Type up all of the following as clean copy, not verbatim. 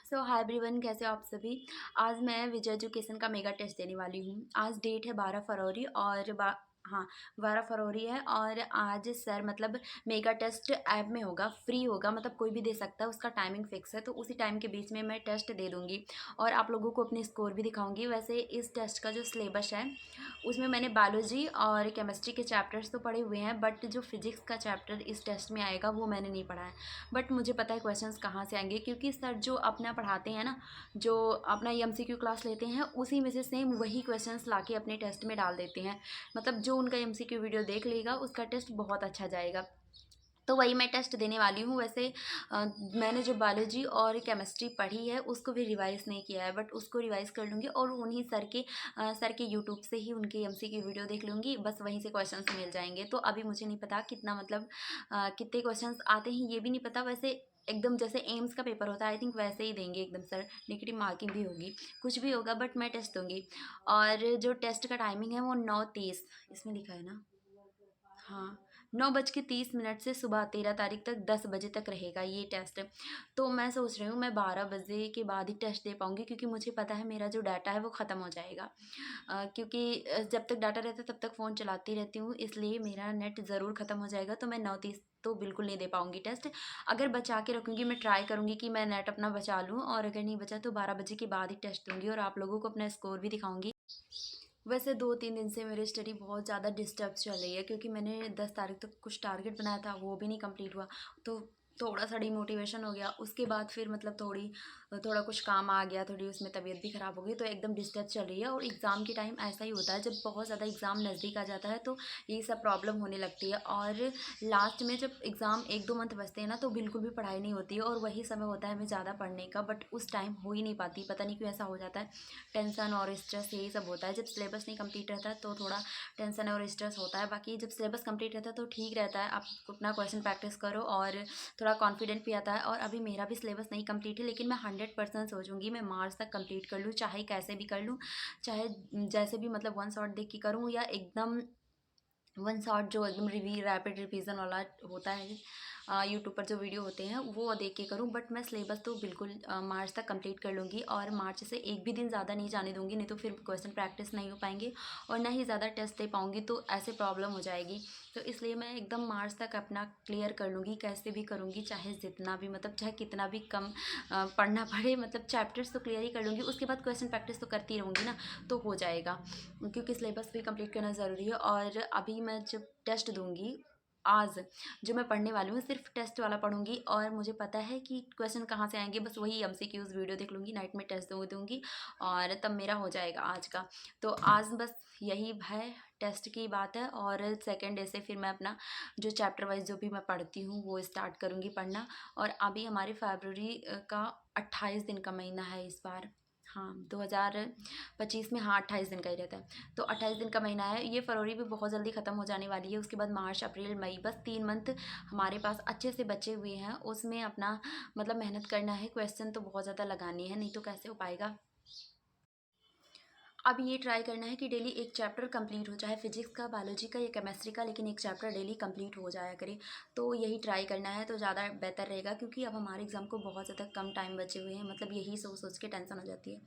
Hi everyone, कैसे हो आप सभी। आज मैं विजय एजुकेशन का मेगा टेस्ट देने वाली हूँ। आज डेट है 12 फरवरी और 12 फरवरी है। और आज सर मतलब मेगा टेस्ट ऐप में होगा, फ्री होगा, मतलब कोई भी दे सकता है। उसका टाइमिंग फिक्स है, तो उसी टाइम के बीच में मैं टेस्ट दे दूँगी और आप लोगों को अपने स्कोर भी दिखाऊंगी। वैसे इस टेस्ट का जो सिलेबस है उसमें मैंने बायोलॉजी और केमिस्ट्री के चैप्टर्स तो पढ़े हुए हैं, बट जो फिजिक्स का चैप्टर इस टेस्ट में आएगा वो मैंने नहीं पढ़ा है। बट मुझे पता है क्वेश्चंस कहाँ से आएंगे, क्योंकि सर जो अपना पढ़ाते हैं ना, जो अपना एमसीक्यू क्लास लेते हैं, उसी में से सेम वही क्वेश्चंस लाके अपने टेस्ट में डाल देते हैं। मतलब जो उनका एमसीक्यू वीडियो देख लेगा उसका टेस्ट बहुत अच्छा जाएगा। तो वही मैं टेस्ट देने वाली हूँ। वैसे मैंने जो बायोलॉजी और केमिस्ट्री पढ़ी है उसको भी रिवाइज़ नहीं किया है, बट उसको रिवाइज़ कर लूँगी और उन्हीं सर के यूट्यूब से ही उनके एमसीक्यू वीडियो देख लूँगी। बस वहीं से क्वेश्चंस मिल जाएंगे। तो अभी मुझे नहीं पता कितना मतलब कितने क्वेश्चंस आते हैं ये भी नहीं पता। वैसे एकदम जैसे एम्स का पेपर होता है आई थिंक वैसे ही देंगे एकदम सर। नेगेटिव मार्किंग भी होगी, कुछ भी होगा, बट मैं टेस्ट दूंगी। और जो टेस्ट का टाइमिंग है वो 9:30 इसमें लिखा है ना। हाँ, 9:30 से सुबह 13 तारीख तक 10 बजे तक रहेगा ये टेस्ट। तो मैं सोच रही हूँ मैं 12 बजे के बाद ही टेस्ट दे पाऊँगी, क्योंकि मुझे पता है मेरा जो डाटा है वो ख़त्म हो जाएगा। क्योंकि जब तक डाटा रहता है तब तक फ़ोन चलाती रहती हूँ, इसलिए मेरा नेट ज़रूर ख़त्म हो जाएगा। तो मैं 9:30 तो बिल्कुल नहीं दे पाऊँगी टेस्ट। अगर बचा के रखूँगी, मैं ट्राई करूँगी कि मैं नेट अपना बचा लूँ, और अगर नहीं बचा तो 12 बजे के बाद ही टेस्ट दूँगी और आप लोगों को अपना स्कोर भी दिखाऊँगी। वैसे 2-3 दिन से मेरी स्टडी बहुत ज़्यादा डिस्टर्ब चल रही है, क्योंकि मैंने 10 तारीख तक कुछ टारगेट बनाया था वो भी नहीं कंप्लीट हुआ। तो थोड़ा सा डिमोटिवेशन हो गया। उसके बाद फिर मतलब थोड़ा कुछ काम आ गया, थोड़ी उसमें तबीयत भी ख़राब हो गई, तो एकदम डिस्टर्ब चल रही है। और एग्ज़ाम के टाइम ऐसा ही होता है, जब बहुत ज़्यादा एग्ज़ाम नज़दीक आ जाता है तो यही सब प्रॉब्लम होने लगती है। और लास्ट में जब एग्ज़ाम 1-2 मंथ बचते हैं ना, तो बिल्कुल भी पढ़ाई नहीं होती है और वही समय होता है हमें ज़्यादा पढ़ने का, बट उस टाइम हो ही नहीं पाती। पता नहीं क्यों ऐसा हो जाता है। टेंशन और स्ट्रेस यही सब होता है। जब सिलेबस नहीं कंप्लीट रहता है तो थोड़ा टेंशन और स्ट्रेस होता है। बाकी जब सिलेबस कंप्लीट रहता है तो ठीक रहता है, आप अपना क्वेश्चन प्रैक्टिस करो और थोड़ा कॉन्फिडेंट भी आता है। और अभी मेरा भी सिलेबस नहीं कंप्लीट है, लेकिन मैं 100% सोचूंगी मैं मार्च तक कंप्लीट कर लूँ, चाहे कैसे भी कर लूँ। चाहे जैसे भी मतलब वन शॉट देख के करूँ, या एकदम वन शॉट जो एकदम रैपिड रिवीजन वाला होता है, यूट्यूब पर जो वीडियो होते हैं वो देख के करूँ। बट मैं सिलेबस तो बिल्कुल मार्च तक कंप्लीट कर लूँगी, और मार्च से एक भी दिन ज़्यादा नहीं जाने दूँगी, नहीं तो फिर क्वेश्चन प्रैक्टिस नहीं हो पाएंगे और ना ही ज़्यादा टेस्ट दे पाऊँगी, तो ऐसे प्रॉब्लम हो जाएगी। तो इसलिए मैं एकदम मार्च तक अपना क्लियर कर लूँगी, कैसे भी करूँगी, चाहे जितना भी मतलब चाहे कितना भी कम पढ़ना पड़े। मतलब चैप्टर्स तो क्लियर ही कर लूँगी, उसके बाद क्वेश्चन प्रैक्टिस तो करती रहूँगी ना, तो हो जाएगा। क्योंकि सिलेबस भी कंप्लीट करना ज़रूरी है। और अभी मैं जब टेस्ट दूँगी आज, जो मैं पढ़ने वाली हूँ सिर्फ टेस्ट वाला पढ़ूंगी, और मुझे पता है कि क्वेश्चन कहाँ से आएंगे। बस वही एमसीक्यूज़ वीडियो देख लूँगी, नाइट में टेस्ट दूँगी और तब मेरा हो जाएगा आज का। तो आज बस यही है, टेस्ट की बात है। और सेकेंड डे से फिर मैं अपना जो चैप्टर वाइज जो भी मैं पढ़ती हूँ वो स्टार्ट करूँगी पढ़ना। और अभी हमारे फरवरी का 28 दिन का महीना है इस बार। हाँ, 2025 में, हाँ, 28 दिन का ही रहता है। तो 28 दिन का महीना है। ये फरवरी भी बहुत जल्दी ख़त्म हो जाने वाली है। उसके बाद मार्च, अप्रैल, मई, बस 3 मंथ हमारे पास अच्छे से बचे हुए हैं। उसमें अपना मतलब मेहनत करना है, क्वेश्चन तो बहुत ज़्यादा लगानी है, नहीं तो कैसे हो पाएगा। अब ये ट्राई करना है कि डेली एक चैप्टर कंप्लीट हो, चाहे फिजिक्स का, बायोलॉजी का या केमिस्ट्री का, लेकिन एक चैप्टर डेली कंप्लीट हो जाया करे। तो यही ट्राई करना है तो ज़्यादा बेहतर रहेगा, क्योंकि अब हमारे एग्ज़ाम को बहुत ज़्यादा कम टाइम बचे हुए हैं। मतलब यही सोच सोच के टेंशन हो जाती है।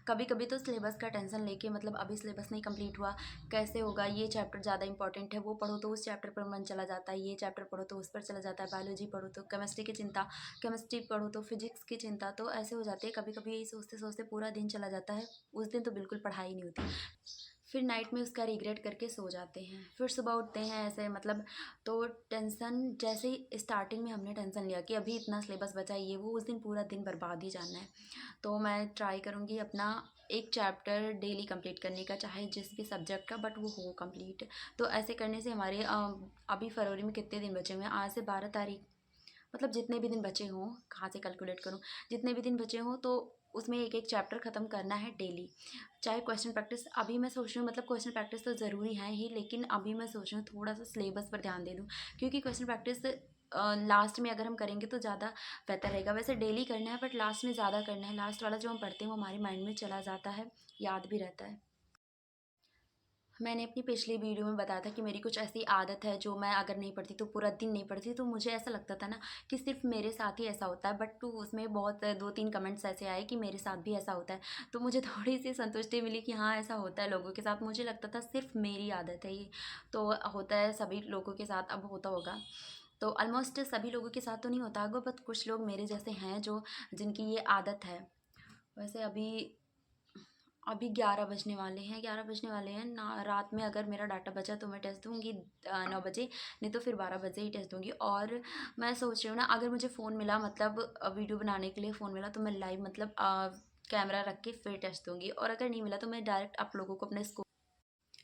कभी कभी तो सिलेबस का टेंशन लेके, मतलब अभी सिलेबस नहीं कंप्लीट हुआ, कैसे होगा, ये चैप्टर ज़्यादा इंपॉर्टेंट है, वो पढ़ो तो उस चैप्टर पर मन चला जाता है, ये चैप्टर पढ़ो तो उस पर चला जाता है, बायोलॉजी पढ़ो तो केमिस्ट्री की चिंता, केमिस्ट्री पढ़ो तो फिजिक्स की चिंता। तो ऐसे हो जाते हैं कभी कभी, यही सोचते सोचते पूरा दिन चला जाता है। उस दिन तो बिल्कुल पढ़ाई नहीं होती। फिर नाइट में उसका रिग्रेट करके सो जाते हैं, फिर सुबह उठते हैं ऐसे मतलब। तो टेंशन जैसे ही स्टार्टिंग में हमने टेंशन लिया कि अभी इतना सिलेबस बचा है, ये वो, उस दिन पूरा दिन बर्बाद ही जाना है। तो मैं ट्राई करूँगी अपना एक चैप्टर डेली कंप्लीट करने का, चाहे जिस भी सब्जेक्ट का, बट वो हो कंप्लीट। तो ऐसे करने से हमारे अभी फरवरी में कितने दिन बचे हुए हैं, आज से 12 तारीख, मतलब जितने भी दिन बचे हों, कहाँ से कैलकुलेट करूँ, जितने भी दिन बचे हों, तो उसमें एक एक चैप्टर ख़त्म करना है डेली। चाहे क्वेश्चन प्रैक्टिस, अभी मैं सोच रही हूँ मतलब क्वेश्चन प्रैक्टिस तो ज़रूरी है ही, लेकिन अभी मैं सोच रही हूँ थोड़ा सा सिलेबस पर ध्यान दे दूँ, क्योंकि क्वेश्चन प्रैक्टिस लास्ट में अगर हम करेंगे तो ज़्यादा बेहतर रहेगा। वैसे डेली करना है, बट लास्ट में ज़्यादा करना है। लास्ट वाला जो हम पढ़ते हैं वो हमारे माइंड में चला जाता है, याद भी रहता है। मैंने अपनी पिछली वीडियो में बताया था कि मेरी कुछ ऐसी आदत है जो मैं अगर नहीं पढ़ती तो पूरा दिन नहीं पढ़ती, तो मुझे ऐसा लगता था ना कि सिर्फ मेरे साथ ही ऐसा होता है, बट तो उसमें बहुत 2-3 कमेंट्स ऐसे आए कि मेरे साथ भी ऐसा होता है। तो मुझे थोड़ी सी संतुष्टि मिली कि हाँ, ऐसा होता है लोगों के साथ। मुझे लगता था सिर्फ मेरी आदत है ये, तो होता है सभी लोगों के साथ, अब होता होगा। तो ऑलमोस्ट सभी लोगों के साथ तो नहीं होता होगा, बट कुछ लोग मेरे जैसे हैं जो जिनकी ये आदत है। वैसे अभी अभी 11 बजने वाले हैं, 11 बजने वाले हैं ना। रात में अगर मेरा डाटा बचा तो मैं टेस्ट दूँगी 9 बजे, नहीं तो फिर 12 बजे ही टेस्ट दूँगी। और मैं सोच रही हूँ ना, अगर मुझे फ़ोन मिला मतलब वीडियो बनाने के लिए फ़ोन मिला तो मैं लाइव मतलब कैमरा रख के फिर टेस्ट दूँगी, और अगर नहीं मिला तो मैं डायरेक्ट आप लोगों को अपने स्कूल।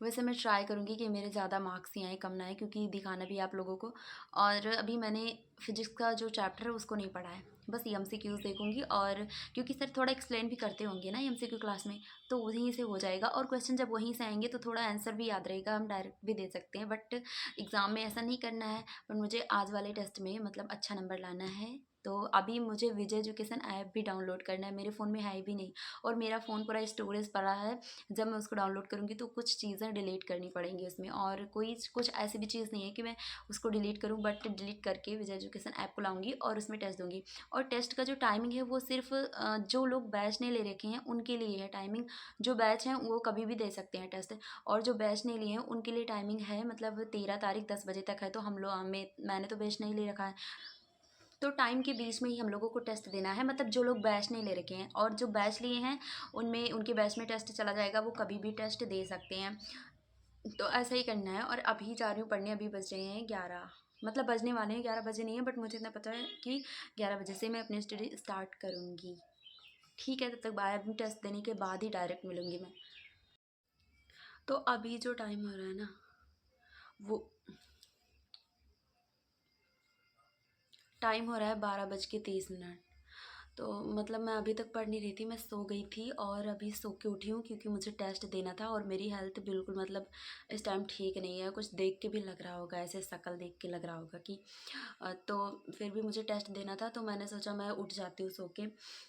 वैसे मैं ट्राई करूँगी कि मेरे ज़्यादा मार्क्स ही आएँ, कम ना आएँ, क्योंकि दिखाना भी है आप लोगों को। और अभी मैंने फिजिक्स का जो चैप्टर है उसको नहीं पढ़ा है, बस एमसीक्यूज़ देखूँगी। और क्योंकि सर थोड़ा एक्सप्लेन भी करते होंगे ना एमसीक्यू क्लास में, तो वहीं से हो जाएगा। और क्वेश्चन जब वहीं से आएंगे तो थोड़ा आंसर भी याद रहेगा, हम डायरेक्ट भी दे सकते हैं। बट एग्ज़ाम में ऐसा नहीं करना है। पर मुझे आज वाले टेस्ट में मतलब अच्छा नंबर लाना है। तो अभी मुझे विजय एजुकेशन ऐप भी डाउनलोड करना है, मेरे फ़ोन में है भी नहीं। और मेरा फ़ोन पूरा स्टोरेज पड़ा है। जब मैं उसको डाउनलोड करूँगी तो कुछ चीज़ें डिलीट करनी पड़ेंगी उसमें, और कोई कुछ ऐसी भी चीज़ नहीं है कि मैं उसको डिलीट करूँ, बट डिलीट करके विजय एजुकेशन ऐप को लाऊंगी और उसमें टेस्ट दूँगी। और टेस्ट का जो टाइमिंग है वो सिर्फ जो लोग बैच नहीं ले रखे हैं उनके लिए है टाइमिंग। जो बैच हैं वो कभी भी दे सकते हैं टेस्ट, और जो बैच नहीं लिए हैं उनके लिए टाइमिंग है मतलब 13 तारीख 10 बजे तक है। तो हम लोग मैंने तो बैच नहीं ले रखा है, तो टाइम के बीच में ही हम लोगों को टेस्ट देना है। मतलब जो लोग बैच नहीं ले रखे हैं, और जो बैच लिए हैं उनमें उनके बैच में टेस्ट चला जाएगा, वो कभी भी टेस्ट दे सकते हैं। तो ऐसा ही करना है। और अभी जा रही हूँ पढ़ने, अभी बज रहे हैं 11, मतलब बजने वाले हैं, 11 बजे नहीं है, बट मुझे इतना पता है कि 11 बजे से मैं अपनी स्टडी स्टार्ट करूँगी। ठीक है, तब तक बाय। अभी टेस्ट देने के बाद ही डायरेक्ट मिलूँगी मैं। तो अभी जो टाइम हो रहा है ना, वो टाइम हो रहा है 12:30। तो मतलब मैं अभी तक पढ़ नहीं रही थी, मैं सो गई थी और अभी सो के उठी हूँ क्योंकि मुझे टेस्ट देना था। और मेरी हेल्थ बिल्कुल मतलब इस टाइम ठीक नहीं है, कुछ देख के भी लग रहा होगा, ऐसे शक्ल देख के लग रहा होगा कि तो फिर भी मुझे टेस्ट देना था। तो मैंने सोचा मैं उठ जाती हूँ सो के,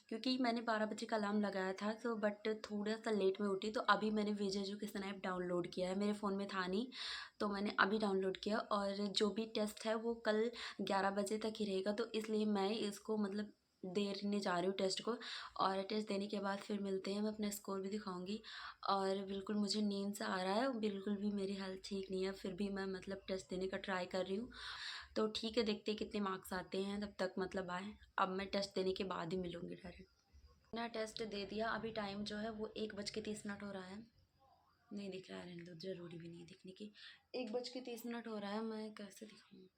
क्योंकि मैंने 12 बजे का अलार्म लगाया था। तो बट थोड़ा सा लेट में उठी, तो अभी मैंने विजय एजुकेशन ऐप डाउनलोड किया है, मेरे फ़ोन में था नहीं, तो मैंने अभी डाउनलोड किया। और जो भी टेस्ट है वो कल 11 बजे तक ही रहेगा, तो इसलिए मैं इसको मतलब देने जा रही हूँ टेस्ट को। और टेस्ट देने के बाद फिर मिलते हैं, मैं अपना स्कोर भी दिखाऊंगी। और बिल्कुल मुझे नींद सा आ रहा है, बिल्कुल भी मेरी हेल्थ ठीक नहीं है, फिर भी मैं मतलब टेस्ट देने का ट्राई कर रही हूँ। तो ठीक है, देखते हैं कितने मार्क्स आते हैं, तब तक मतलब आए। अब मैं टेस्ट देने के बाद ही मिलूँगी डायरेक्ट। मैंने टेस्ट दे दिया, अभी टाइम जो है वो 1:30 हो रहा है। नहीं दिख रहा है, रहने दो, ज़रूरी भी नहीं है दिखने की। 1:30 हो रहा है, मैं कैसे दिखाऊँ?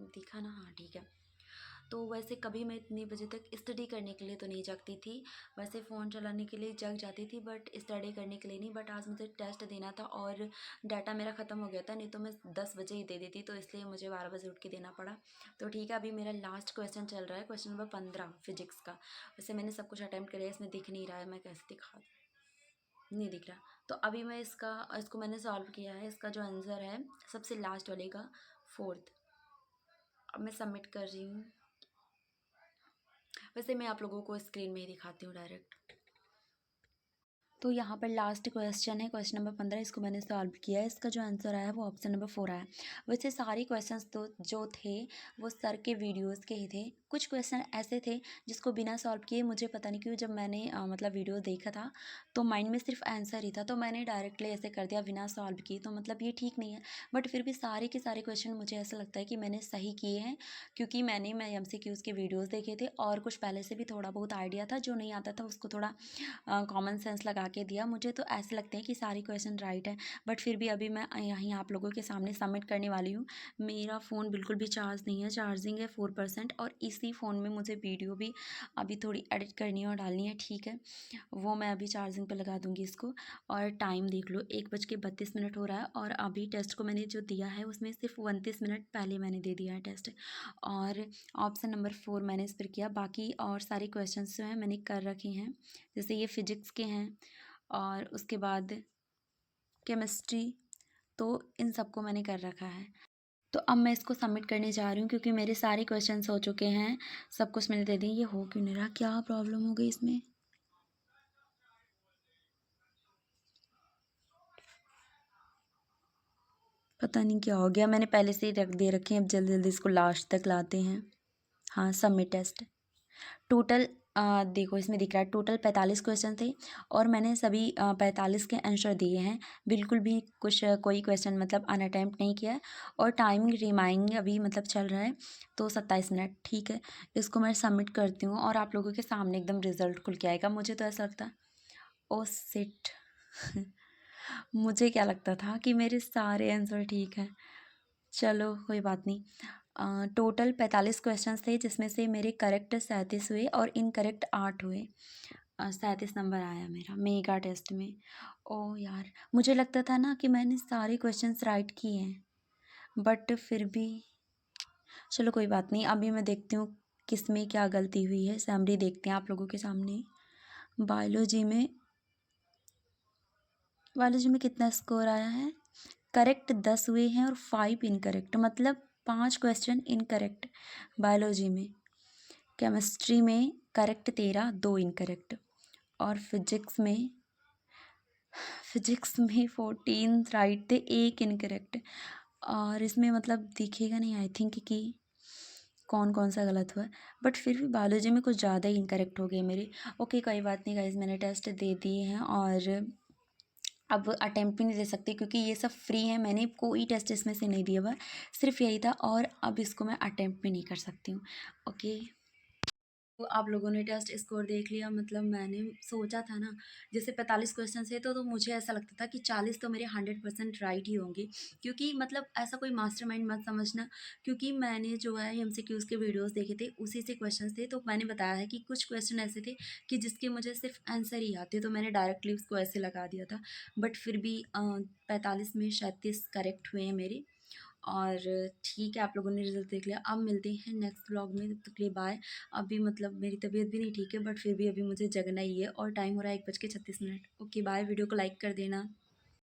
दिखा ना, हाँ ठीक है। तो वैसे कभी मैं इतने बजे तक स्टडी करने के लिए तो नहीं जगती थी। वैसे फ़ोन चलाने के लिए जग जाती थी, बट स्टडी करने के लिए नहीं। बट आज मुझे टेस्ट देना था और डाटा मेरा ख़त्म हो गया था, नहीं तो मैं 10 बजे ही दे देती, तो इसलिए मुझे 12 बजे उठ के देना पड़ा। तो ठीक है, अभी मेरा लास्ट क्वेश्चन चल रहा है, क्वेश्चन नंबर 15 फिजिक्स का। वैसे मैंने सब कुछ अटैम्प्ट किया है, इसमें दिख नहीं रहा है, मैं कैसे दिखा, नहीं दिख रहा। तो अभी मैं इसको मैंने सॉल्व किया है। इसका जो आंसर है सबसे लास्ट वाले का, फोर्थ। अब मैं सबमिट कर रही हूँ। वैसे मैं आप लोगों को स्क्रीन में ही दिखाती हूँ डायरेक्ट। तो यहाँ पर लास्ट क्वेश्चन है, क्वेश्चन नंबर 15। इसको मैंने सॉल्व किया है। इसका जो आंसर आया है वो ऑप्शन नंबर 4 आया। वैसे सारे क्वेश्चंस तो जो थे वो सर के वीडियोस के ही थे। कुछ क्वेश्चन ऐसे थे जिसको बिना सॉल्व किए, मुझे पता नहीं क्यों, जब मैंने मतलब वीडियो देखा था तो माइंड में सिर्फ आंसर ही था, तो मैंने डायरेक्टली ऐसे कर दिया बिना सॉल्व किए। तो मतलब ये ठीक नहीं है, बट फिर भी सारे के सारे क्वेश्चन मुझे ऐसा लगता है कि मैंने सही किए हैं, क्योंकि मैं MCQs के वीडियोज़ देखे थे और कुछ पहले से भी थोड़ा बहुत आइडिया था, जो नहीं आता था उसको थोड़ा कॉमन सेंस लगा के दिया। मुझे तो ऐसे लगते हैं कि सारी क्वेश्चन राइट है, बट फिर भी अभी मैं यहीं आप लोगों के सामने सबमिट करने वाली हूँ। मेरा फ़ोन बिल्कुल भी चार्ज नहीं है, चार्जिंग है 4%, और इसी फ़ोन में मुझे वीडियो भी अभी थोड़ी एडिट करनी है और डालनी है, ठीक है। वो मैं अभी चार्जिंग पर लगा दूँगी इसको। और टाइम देख लो, 1:32 हो रहा है, और अभी टेस्ट को मैंने जो दिया है उसमें सिर्फ 29 मिनट पहले मैंने दे दिया है टेस्ट। और ऑप्शन नंबर 4 मैंने इस पर किया, बाकी और सारे क्वेश्चन जो हैं मैंने कर रखे हैं। जैसे ये फिजिक्स के हैं, और उसके बाद केमिस्ट्री, तो इन सबको मैंने कर रखा है। तो अब मैं इसको सबमिट करने जा रही हूँ, क्योंकि मेरे सारे क्वेश्चंस हो चुके हैं, सब कुछ मैंने दे दिया। ये हो क्यों नहीं रहा, क्या प्रॉब्लम हो गई इसमें? पता नहीं क्या हो गया, मैंने पहले से ही रख दे रखे हैं, अब जल्दी जल्दी इसको लास्ट तक लाते हैं। हाँ, सबमिट टेस्ट। टोटल देखो इसमें दिख रहा है टोटल 45 क्वेश्चन थे और मैंने सभी 45 के आंसर दिए हैं। बिल्कुल भी कुछ कोई क्वेश्चन मतलब अनअटेम्प्ट नहीं किया है। और टाइमिंग रिमाइंग अभी मतलब चल रहा है तो 27 मिनट। ठीक है, इसको मैं सबमिट करती हूँ और आप लोगों के सामने एकदम रिजल्ट खुल के आएगा। मुझे तो ऐसा लगता है, ओ सिट मुझे क्या लगता था कि मेरे सारे आंसर ठीक हैं। चलो कोई बात नहीं। टोटल 45 क्वेश्चंस थे जिसमें से मेरे करेक्ट 37 हुए और इनकरेक्ट 8 हुए। 37 नंबर आया मेरा मेगा टेस्ट में। ओ यार, मुझे लगता था ना कि मैंने सारे क्वेश्चंस राइट किए हैं, बट फिर भी चलो कोई बात नहीं। अभी मैं देखती हूँ किस में क्या गलती हुई है, समरी देखते हैं आप लोगों के सामने। बायोलॉजी में बायोलॉजी में कितना स्कोर आया है? करेक्ट 10 हुए हैं और 5 इनकरेक्ट, मतलब 5 क्वेश्चन इनकरेक्ट बायोलॉजी में। केमिस्ट्री में करेक्ट 13, 2 इनकरेक्ट। और फिजिक्स में 14 राइट थे, 1 इनकरेक्ट। और इसमें मतलब दिखेगा नहीं आई थिंक कि कौन कौन सा गलत हुआ है, बट फिर भी बायोलॉजी में कुछ ज़्यादा ही इनकरेक्ट हो गए मेरे। ओके कोई बात नहीं गाइज, मैंने टेस्ट दे दिए हैं और अब अटेम्प्ट भी नहीं दे सकती क्योंकि ये सब फ्री है। मैंने कोई टेस्ट इसमें से नहीं दिया हुआ, सिर्फ यही था और अब इसको मैं अटेम्प्ट भी नहीं कर सकती हूँ। ओके, तो आप लोगों ने टेस्ट स्कोर देख लिया। मतलब मैंने सोचा था ना, जैसे 45 क्वेश्चन थे तो मुझे ऐसा लगता था कि 40 तो मेरे 100% राइट ही होंगे। क्योंकि मतलब ऐसा कोई मास्टरमाइंड मत समझना, क्योंकि मैंने जो है एमसीक्यूज़ के वीडियोस देखे थे, उसी से क्वेश्चन थे। तो मैंने बताया है कि कुछ क्वेश्चन ऐसे थे कि जिसके मुझे सिर्फ आंसर ही आते, तो मैंने डायरेक्टली उसको ऐसे लगा दिया था। बट फिर भी 45 में 37 करेक्ट हुए हैं मेरे। और ठीक है, आप लोगों ने रिजल्ट देख लिया। अब मिलते हैं नेक्स्ट व्लॉग में, तब तक के लिए बाय। अभी मतलब मेरी तबीयत भी नहीं ठीक है, बट फिर भी अभी मुझे जगना ही है और टाइम हो रहा है 1:36। ओके बाय, वीडियो को लाइक कर देना।